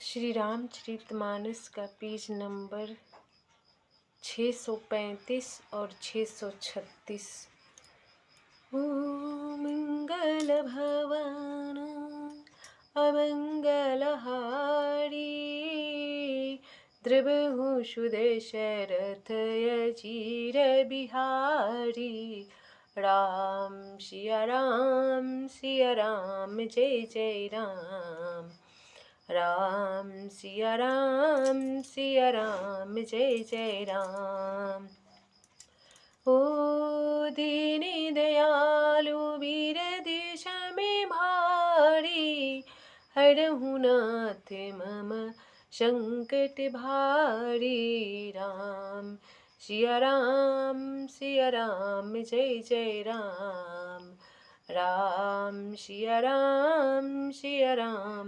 श्री रामचरितमानस का page number 635 और 636। ओ मंगल भवन अमंगलहारी, द्रवहु सुदशरथ अजीर बिहारी। राम सिया राम जय जय राम। राम सिया राम जय जय राम। ओ दीन दयालु वीर देश में भारी, हरहु नाथ मम संकट भारी। राम सिया राम जय जय राम। राम सिया राम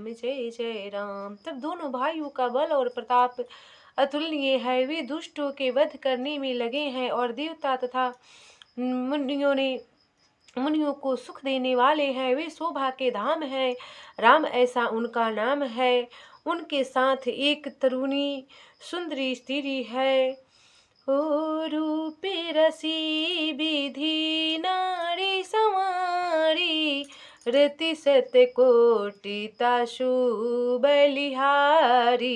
जय जय राम। तब दोनों भाइयों का बल और प्रताप अतुलनीय है। वे दुष्टों के वध करने में लगे हैं और देवता तथा मुनियों को सुख देने वाले हैं। वे शोभा के धाम हैं, राम ऐसा उनका नाम है। उनके साथ एक तरुणी सुंदरी स्त्री है। ओ रूपे रसी विधि नारी संवारी, रति सत्य कोटि तासु बलिहारी।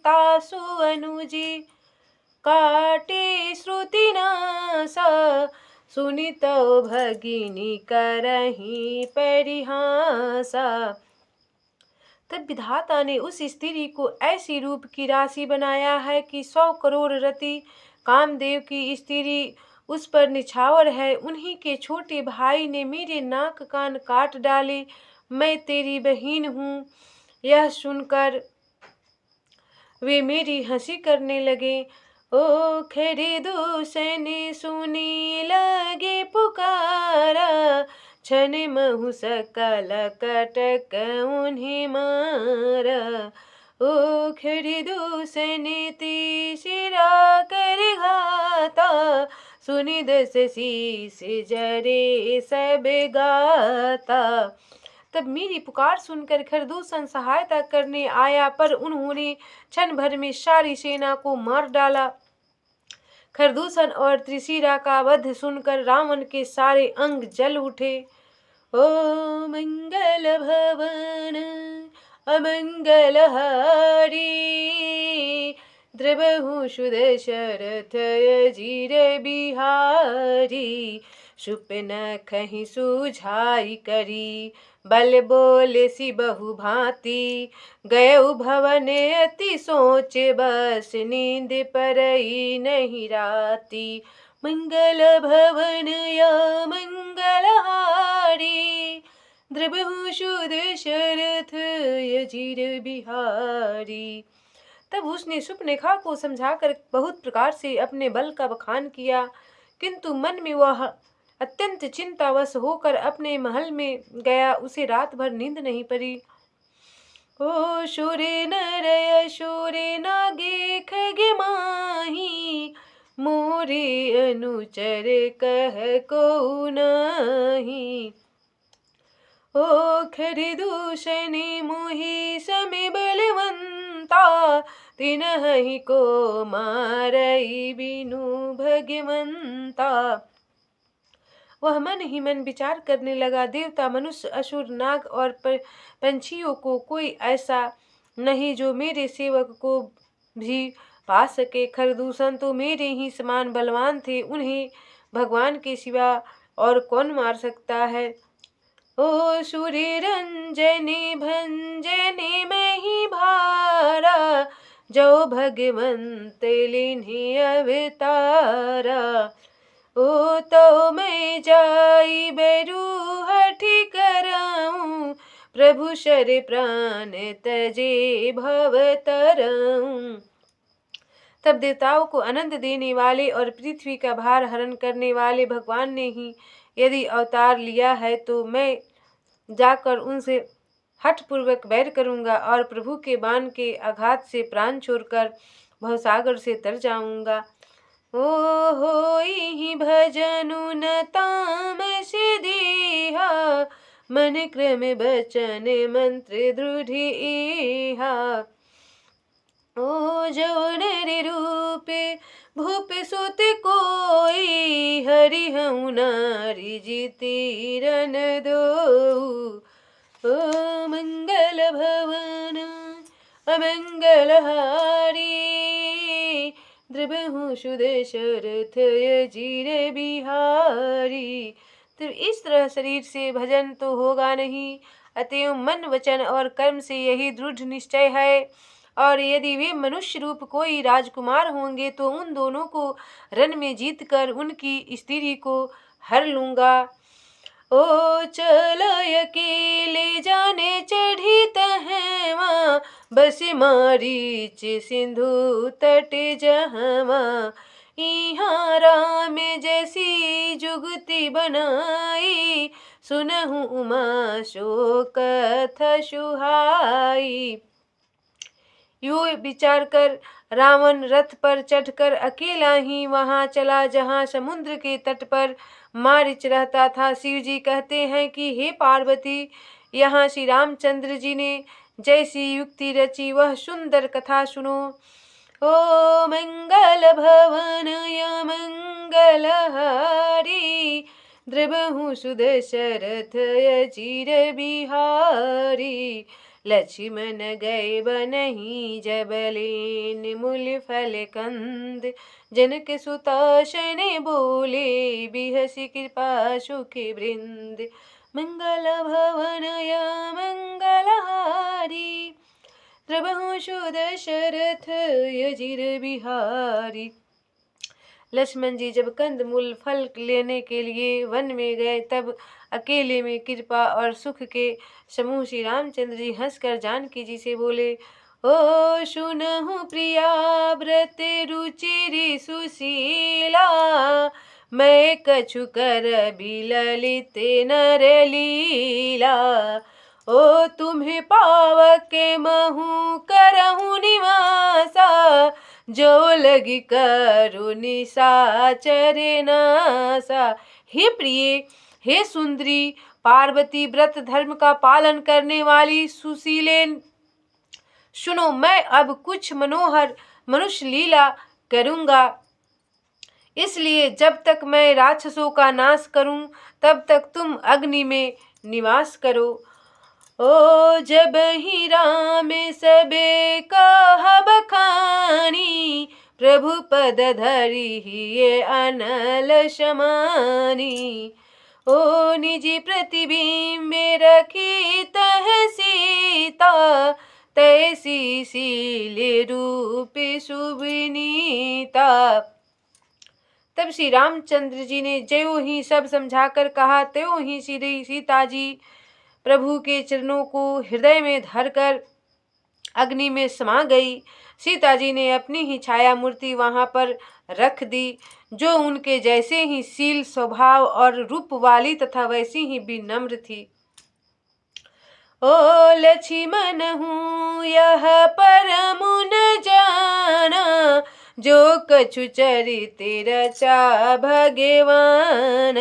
तासु अनुजी काटे श्रुति नासा, सुनित भगिनी करही परिहासा। तब विधाता ने उस स्त्री को ऐसी रूप की राशि बनाया है कि 100 करोड़ रति कामदेव की स्त्री उस पर निछावर है। उन्हीं के छोटे भाई ने मेरे नाक कान काट डाले। मैं तेरी बहन हूँ, यह सुनकर वे मेरी हंसी करने लगे। ओ खरी दूषण सुनी लगे पुकारा, छन महु सकल कटक उन्हें मारा। ओ खरी दूषण तीसरा कर घाता, सुनि दस शीस जरे सब गाता। तब मेरी पुकार सुनकर खरदूषण सहायता करने आया, पर उन्होंने क्षण भर में सारी सेना को मार डाला। खरदूषण और त्रिशिरा का वध सुनकर रावण के सारे अंग जल उठे। ओ मंगल भवन अमंगलहारी, द्रवहु सुदशरथ अजीर बिहारी। सुपनखहि सुझाई करी, बल बोले सी बहु भांति। गयउ भवन अति सोच, बस नींद परई नहीं राती। मंगल भवन या मंगलहारी, द्रवहु सुदशरथ अजीर बिहारी। तब उसने सुपनेखा को समझाकर बहुत प्रकार से अपने बल का बखान किया, किंतु मन में वह अत्यंत चिंतावश होकर अपने महल में गया। उसे रात भर नींद नहीं पड़ी। ओ शूरे नर शूरे नागे खगे माही, मोरे अनुचर कह को नाही। ओ खरी दूषणी मोहि समे बलवंता, तिनहि को मारई बिनु भगवंता। वह मन ही मन विचार करने लगा, देवता मनुष्य असुर नाग और पंछियों को कोई ऐसा नहीं जो मेरे सेवक को भी पा सके। खरदूषण तो मेरे ही समान बलवान थे, उन्हें भगवान के सिवा और कौन मार सकता है। ओ सूर्य रंजनी भंजनी में ही भारा, जो भगवंत लिन्हि अवतारा। ओ तो मैं जाई बेरू हठी कराऊं, प्रभु शर प्राण तजे भव तरऊं। तब देवताओं को आनंद देने वाले और पृथ्वी का भार हरण करने वाले भगवान ने ही यदि अवतार लिया है, तो मैं जाकर उनसे हठपूर्वक वैर करूंगा और प्रभु के बाण के आघात से प्राण छोड़कर भवसागर से तर जाऊंगा। ओ होई भजनु न तामस देहा, मन क्रम बचन मंत्र दृढ़ इहा। ओ जवन रे रूपे भूप सुत कोई, हरि हूँ नारी जीती रन दो। ओ मंगल भवन अमंगल हारी, द्रबहु सुदशरथ अजीर बिहारी। तो इस तरह शरीर से भजन तो होगा नहीं, अतएव मन वचन और कर्म से यही दृढ़ निश्चय है। और यदि वे मनुष्य रूप कोई राजकुमार होंगे तो उन दोनों को रन में जीतकर उनकी स्त्री को हर लूंगा। ओ चलो अकेले जाने चढ़ी तहवा, बस मारीच सिंधु तट जहवा। इहाँ राम जैसी जुगति बनाई, सुनहु उमा सो कथा सुहाई। यो विचार कर रावण रथ पर चढ़कर अकेला ही वहां चला जहां समुद्र के तट पर मारीच रहता था। शिव जी कहते हैं कि हे पार्वती, यहाँ श्री रामचंद्र जी ने जैसी युक्ति रची वह सुंदर कथा सुनो। ओ मंगल भवन या मंगल हारी, द्रबहु सुदशरथ अजीर बिहारी। लक्ष्मण गए बनहि जब लेन मूल फल कंद, जनक सुता शन बोले बिहसि कृपा सुखी वृंद। मंगल भवन या मंगल हारी, द्रबहु सुदशरथ अजीर बिहारी। लक्ष्मण जी जब कंद मूल फल लेने के लिए वन में गए तब अकेले में कृपा और सुख के समूह श्री रामचंद्र जी हंसकर जानकी जी से बोले, ओ सुनहु प्रिया व्रत रुचिरि सुशीला, मैं कछु कर बिललित नर लीला। ओ तुम्हें पावके महु करहु निवासा, जो लगी करो निशाचर नासा। हे प्रिय, हे सुंदरी पार्वती, व्रत धर्म का पालन करने वाली सुशीले, सुनो मैं अब कुछ मनोहर मनुष्य लीला करूंगा। इसलिए जब तक मैं राक्षसों का नाश करूं तब तक तुम अग्नि में निवास करो। ओ जब ही राम सबे कह बखानी, प्रभु पद धरि ये अनल समानी। ओ निजी प्रतिबिंब रखी तह सीता, तैसी शील रूप सुविनीता। तब श्री रामचंद्र जी ने ज्यों ही सब समझाकर कहा त्यों ही श्री सीता जी प्रभु के चरणों को हृदय में धरकर अग्नि में समा गई। सीता जी ने अपनी ही छाया मूर्ति वहां पर रख दी, जो उनके जैसे ही शील स्वभाव और रूप वाली तथा वैसी ही विनम्र थी। ओ लक्ष्मण हूँ यह परमु न जाना, जो कछु चरित रचा भगवान।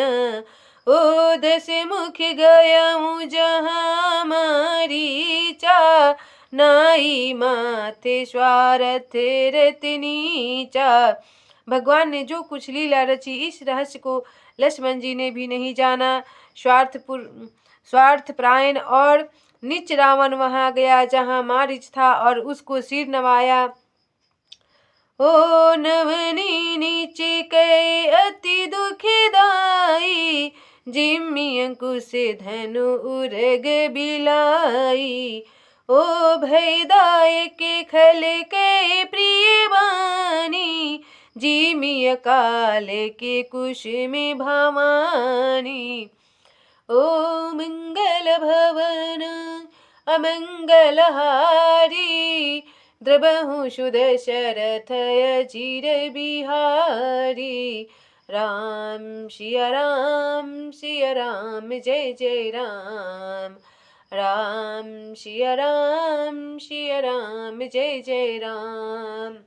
ओ दस मुख गयऊ जहाँ मारीचा, नाई माथे स्वार्थ रतनीचा। भगवान ने जो कुछ लीला रची इस रहस्य को लक्ष्मण जी ने भी नहीं जाना। स्वार्थ प्रायण और नीच रावण वहां गया जहां मारीच था और उसको सिर नवाया। ओ नवनी नीचे कै अति दुखदाई, जिम्मी अंकुश धनु उरग बिलाई। ओ भयदाय के खल के प्रिय बानी, जिमी अकाल के कुश में भवानी। ओ मंगल भवन अमंगल हारी, द्रबहु सुदशरथ अजीर बिहारी। राम सिया राम सिया राम जय जय राम, राम सिया राम जय जय राम।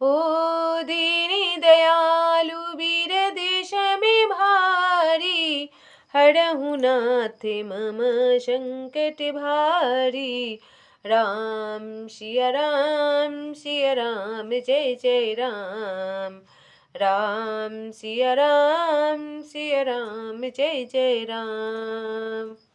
ओ दीनी दयालु वीर देश में भारी, हरहु नाथ मम संकट भारी। राम सिया राम सिया राम जय जय राम। राम सिया राम जय जय राम।